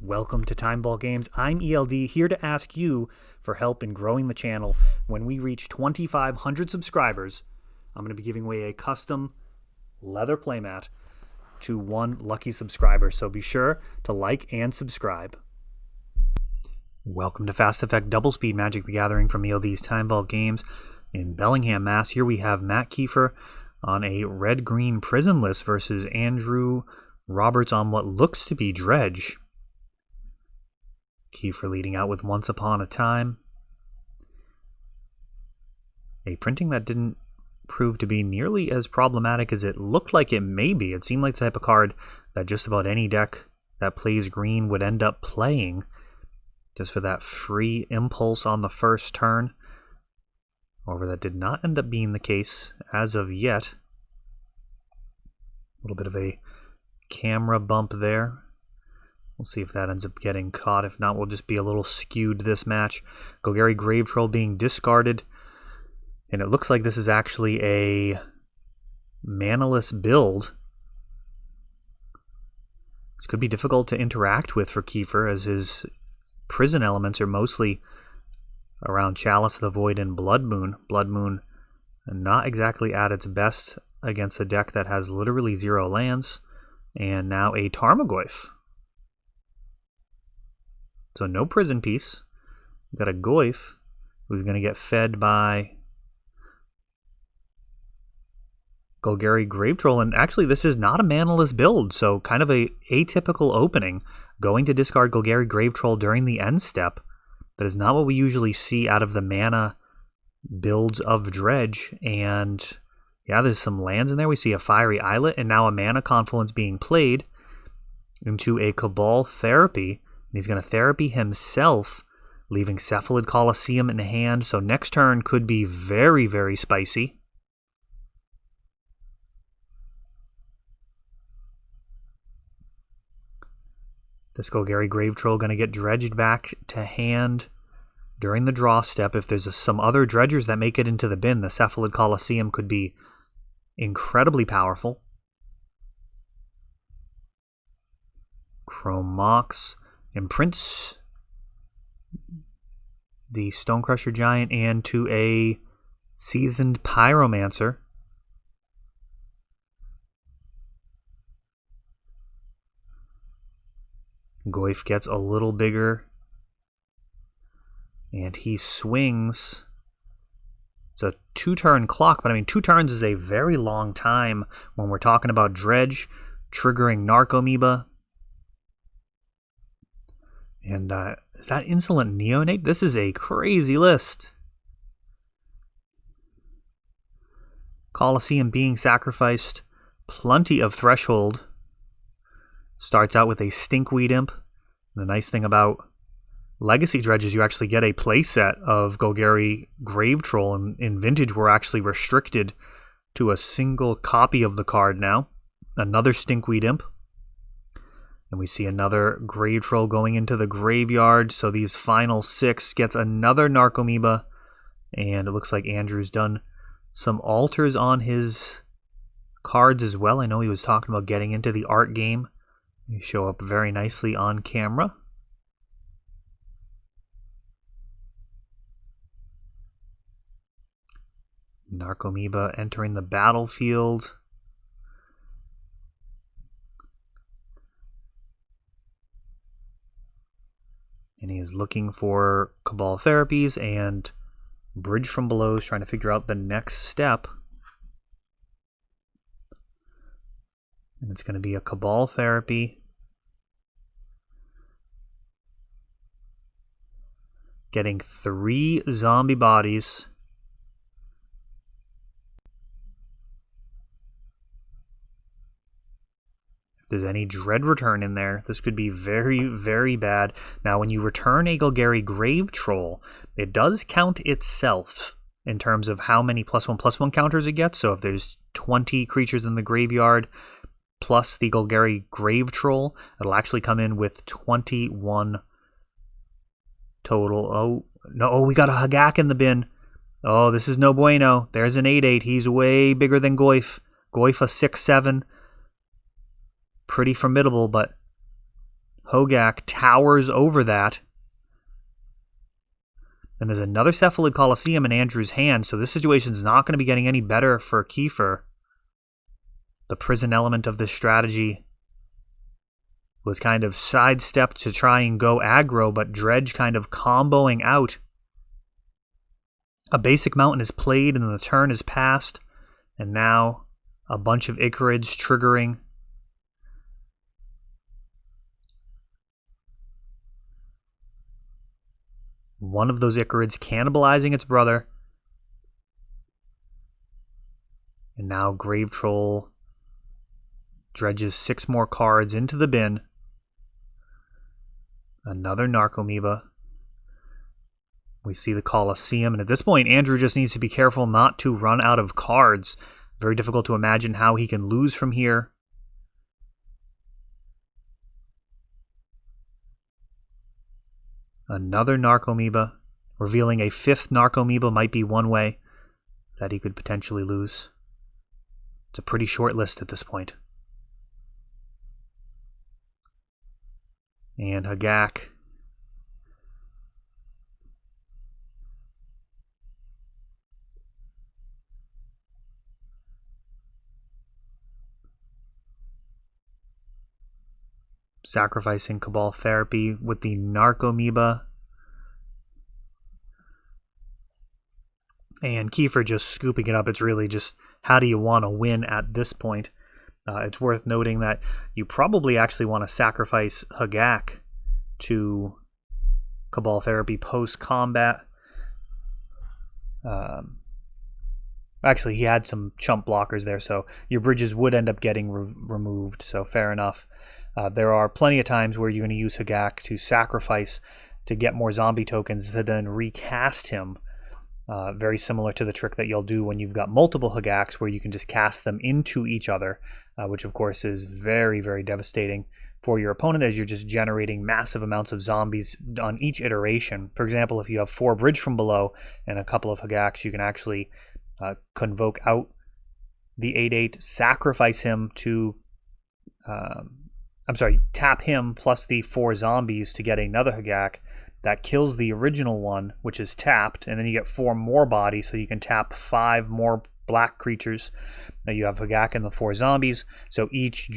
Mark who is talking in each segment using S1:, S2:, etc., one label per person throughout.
S1: Welcome to Time Ball Games. I'm ELD, here to ask you for help in growing the channel. When we reach 2,500 subscribers, I'm going to be giving away a custom leather playmat to one lucky subscriber. So be sure to like and subscribe. Welcome to Fast Effect Double Speed Magic the Gathering from ELD's Time Ball Games in Bellingham, Mass. Here we have Matt Kiefer on a red-green prison list versus Andrew Roberts on what looks to be Dredge. Kiefer leading out with Once Upon a Time. A printing that didn't prove to be nearly as problematic as it looked like it may be. It seemed like the type of card that just about any deck that plays green would end up playing, just for that free impulse on the first turn. However, that did not end up being the case as of yet. A little bit of a camera bump there. We'll see if that ends up getting caught. If not, we'll just be a little skewed this match. Golgari Grave Troll being discarded. And it looks like this is actually a manaless build. This could be difficult to interact with for Kiefer, as his prison elements are mostly around Chalice of the Void and Blood Moon. Blood Moon not exactly at its best against a deck that has literally 0 lands. And now a Tarmogoyf. So no prison piece. We've got a Goyf who's going to get fed by Golgari Grave Troll. And actually, this is not a manaless build, so kind of a atypical opening. Going to discard Golgari Grave Troll during the end step. That is not what we usually see out of the mana builds of Dredge. And yeah, there's some lands in there. We see a Fiery Islet and now a Mana Confluence being played into a Cabal Therapy. And he's going to therapy himself, leaving Cephalid Coliseum in hand. So next turn could be very, very spicy. This Golgari Grave Troll going to get dredged back to hand during the draw step. If there's some other dredgers that make it into the bin, the Cephalid Coliseum could be incredibly powerful. Chrome Mox imprints the Stonecrusher Giant and to a Seasoned Pyromancer. Goyf gets a little bigger, and he swings. It's a 2-turn clock, but I mean, 2 turns is a very long time when we're talking about Dredge triggering Narcomoeba. And is that Insolent Neonate? This is a crazy list. Coliseum being sacrificed. Plenty of Threshold. Starts out with a Stinkweed Imp. The nice thing about Legacy Dredge is you actually get a playset of Golgari Grave Troll. And in Vintage, we're actually restricted to a single copy of the card now. Another Stinkweed Imp. And we see another Grave Troll going into the graveyard. So these final 6 gets another Narcomoeba. And it looks like Andrew's done some alters on his cards as well. I know he was talking about getting into the art game. They show up very nicely on camera. Narcomoeba entering the battlefield. And he is looking for Cabal Therapies and Bridge from Below, is trying to figure out the next step. And it's going to be a Cabal Therapy. Getting 3 zombie bodies. There's any Dread Return in there, this could be very, very bad. Now, when you return a Golgari Grave Troll, it does count itself in terms of how many +1/+1 counters it gets. So if there's 20 creatures in the graveyard plus the Golgari Grave Troll, it'll actually come in with 21 total. Oh, no, we got a Hagak in the bin. Oh, this is no bueno. There's an 8/8. He's way bigger than Goyf. Goyf a 6/7. Pretty formidable, but Hogak towers over that. And there's another Cephalid Colosseum in Andrew's hand, so this situation's not going to be getting any better for Kiefer. The prison element of this strategy was kind of sidestepped to try and go aggro, but Dredge kind of comboing out. A basic mountain is played and the turn is passed, and now a bunch of Icarids triggering. One of those Icarids cannibalizing its brother. And now Grave Troll dredges 6 more cards into the bin. Another Narcomoeba. We see the Colosseum, and at this point, Andrew just needs to be careful not to run out of cards. Very difficult to imagine how he can lose from here. Another Narcomoeba. Revealing a 5th Narcomoeba might be one way that he could potentially lose. It's a pretty short list at this point. And Hagak. Sacrificing Cabal Therapy with the Narcomoeba. And Kiefer just scooping it up. It's really just, how do you want to win at this point? It's worth noting that you probably actually want to sacrifice Hagak to Cabal Therapy post-combat. Actually, he had some chump blockers there, so your bridges would end up getting removed, so fair enough. There are plenty of times where you're going to use Hagak to sacrifice to get more zombie tokens to then recast him. Very similar to the trick that you'll do when you've got multiple Hagaks, where you can just cast them into each other, which of course is very, very devastating for your opponent, as you're just generating massive amounts of zombies on each iteration. For example, if you have 4 Bridge from Below and a couple of Hagaks, you can actually convoke out the 8/8, sacrifice him to... tap him plus the 4 zombies to get another Hagak. That kills the original one, which is tapped, and then you get 4 more bodies, so you can tap 5 more black creatures. Now you have Hagak and the 4 zombies, so each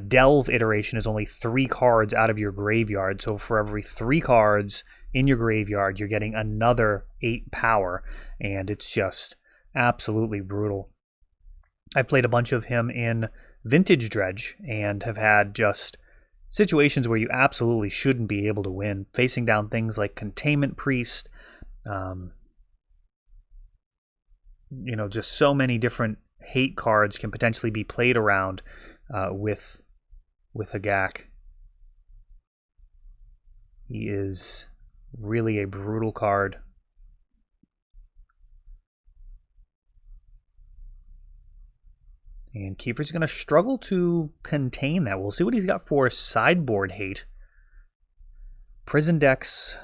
S1: delve iteration is only 3 cards out of your graveyard. So for every 3 cards in your graveyard, you're getting another 8 power, and it's just absolutely brutal. I've played a bunch of him in Vintage Dredge and have had just situations where you absolutely shouldn't be able to win, facing down things like Containment Priest, just so many different hate cards can potentially be played around with Hagak. He is really a brutal card. And Kiefer's going to struggle to contain that. We'll see what he's got for sideboard hate. Prison decks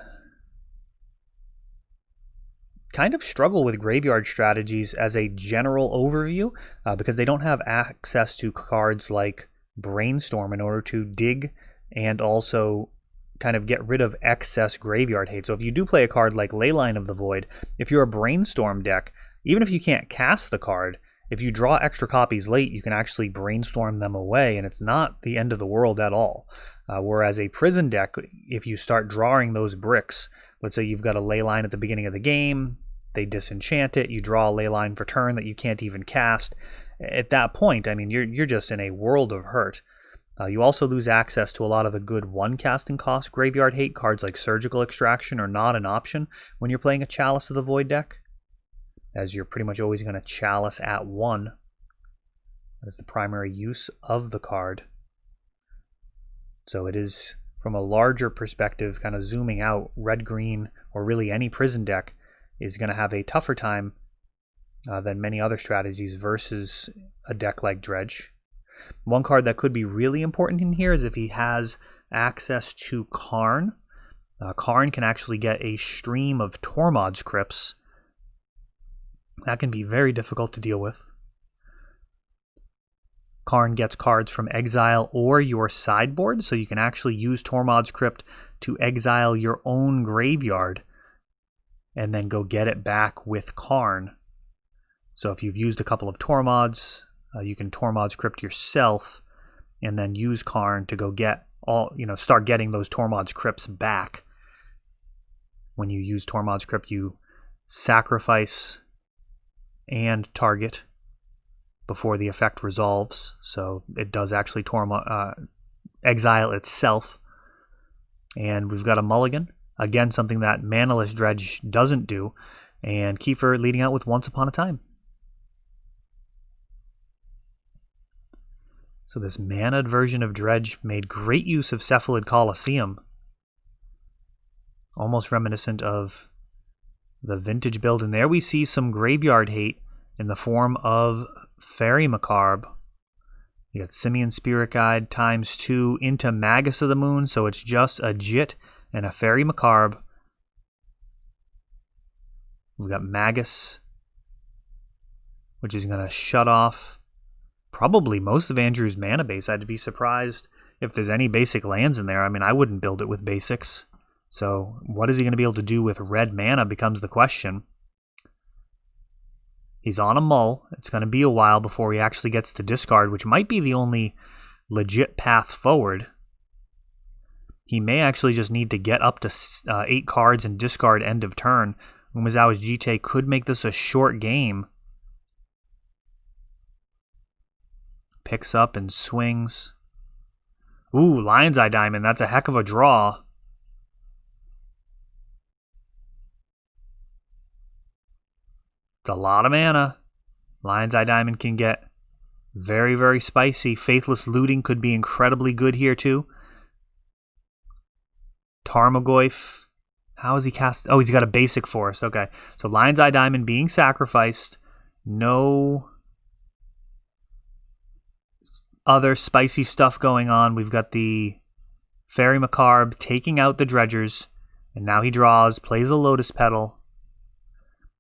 S1: kind of struggle with graveyard strategies as a general overview because they don't have access to cards like Brainstorm in order to dig and also kind of get rid of excess graveyard hate. So if you do play a card like Leyline of the Void, if you're a Brainstorm deck, even if you can't cast the card, if you draw extra copies late, you can actually Brainstorm them away, and it's not the end of the world at all. Whereas a prison deck, if you start drawing those bricks, let's say you've got a Leyline at the beginning of the game, they disenchant it, you draw a Leyline for turn that you can't even cast. At that point, I mean, you're just in a world of hurt. You also lose access to a lot of the good 1 casting cost graveyard hate cards like Surgical Extraction are not an option when you're playing a Chalice of the Void deck, as you're pretty much always going to Chalice at 1. That is the primary use of the card. So it is, from a larger perspective, kind of zooming out, red-green, or really any prison deck, is going to have a tougher time than many other strategies versus a deck like Dredge. One card that could be really important in here is if he has access to Karn. Karn can actually get a stream of Tormod's Crypts. That can be very difficult to deal with. Karn gets cards from exile or your sideboard, so you can actually use Tormod's Crypt to exile your own graveyard and then go get it back with Karn. So if you've used a couple of Tormods, you can Tormod's Crypt yourself and then use Karn to go get start getting those Tormod's Crypts back. When you use Tormod's Crypt, you sacrifice and target before the effect resolves, so it does actually exile itself. And we've got a mulligan. Again, something that Manaless Dredge doesn't do. And Kiefer leading out with Once Upon a Time. So this mana'd version of Dredge made great use of Cephalid Colosseum. Almost reminiscent of the vintage build. And there we see some graveyard hate in the form of Fairy Macabre. You got Simian Spirit Guide ×2 into Magus of the Moon, so it's just a Jit and a Fairy Macabre. We've got Magus, which is going to shut off probably most of Andrew's mana base. I'd be surprised if there's any basic lands in there. I mean, I wouldn't build it with basics. So what is he going to be able to do with red mana becomes the question. He's on a mull. It's going to be a while before he actually gets to discard, which might be the only legit path forward. He may actually just need to get up to 8 cards and discard end of turn. Umezawa's Jite could make this a short game. Picks up and swings. Ooh, Lion's Eye Diamond. That's a heck of a draw. It's a lot of mana. Lion's Eye Diamond can get very, very spicy. Faithless Looting could be incredibly good here too. Tarmogoyf. How is he cast? Oh, he's got a basic forest. Okay. So Lion's Eye Diamond being sacrificed. No other spicy stuff going on. We've got the Fairy Macabre taking out the Dredgers. And now he draws, plays a Lotus Petal.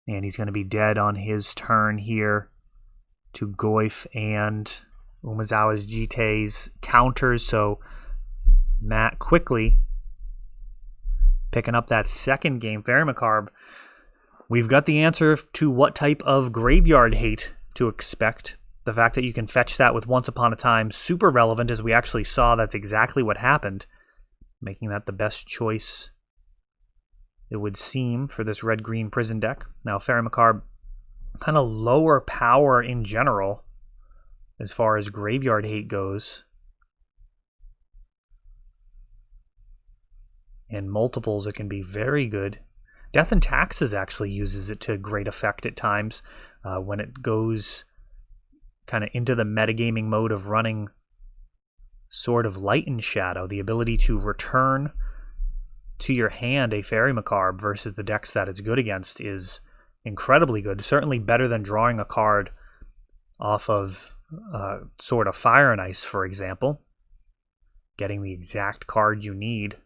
S1: And he's going to be dead on his turn here to Goyf and Umezawa's Jite's counters. So Matt quickly picking up that second game. Fairy Macabre. We've got the answer to what type of graveyard hate to expect. The fact that you can fetch that with Once Upon a Time, super relevant, as we actually saw that's exactly what happened. Making that the best choice, it would seem, for this red-green prison deck. Now, Fairy Macabre, kind of lower power in general as far as graveyard hate goes. In multiples, it can be very good. Death and Taxes actually uses it to great effect at times when it goes kind of into the metagaming mode of running Sword of Light and Shadow. The ability to return to your hand a Fairy Macabre versus the decks that it's good against is incredibly good. Certainly better than drawing a card off of Sword of Fire and Ice, for example. Getting the exact card you need.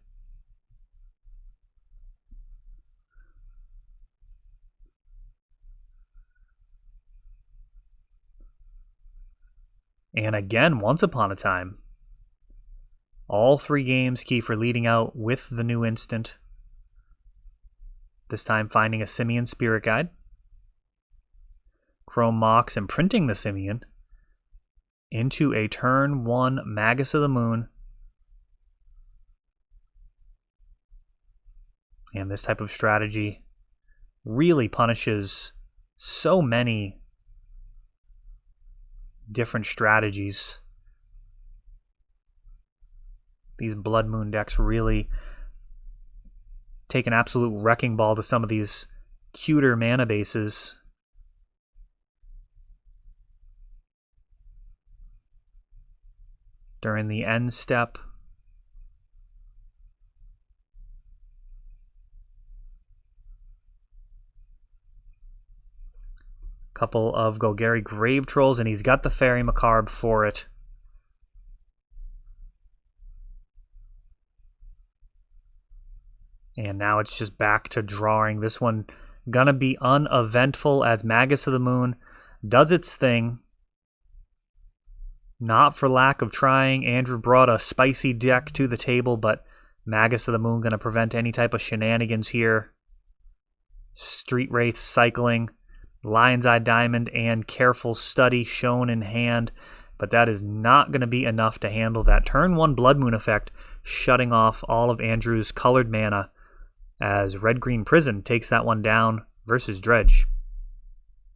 S1: And again, Once Upon a Time. All 3 games, Kiefer leading out with the new instant. This time finding a Simian Spirit Guide. Chrome Mox and printing the Simian into a turn 1 Magus of the Moon. And this type of strategy really punishes so many different strategies. These Blood Moon decks really take an absolute wrecking ball to some of these cuter mana bases. During the end step. Couple of Golgari Grave Trolls, and he's got the Fairy Macabre for it. And now it's just back to drawing. This one gonna be uneventful as Magus of the Moon does its thing. Not for lack of trying. Andrew brought a spicy deck to the table, but Magus of the Moon going to prevent any type of shenanigans here. Street Wraith cycling, Lion's Eye Diamond, and Careful Study shown in hand, but that is not going to be enough to handle that turn 1 Blood Moon effect, shutting off all of Andrew's colored mana as Red-Green Prison takes that one down versus Dredge.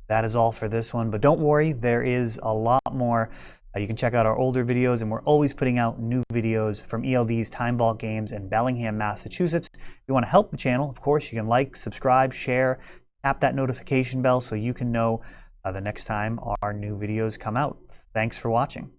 S1: That is all for this one, but don't worry, there is a lot more. You can check out our older videos, and we're always putting out new videos from ELD's Time Vault Games in Bellingham, Massachusetts. If you want to help the channel, of course, you can like, subscribe, share, tap that notification bell so you can know the next time our new videos come out. Thanks for watching.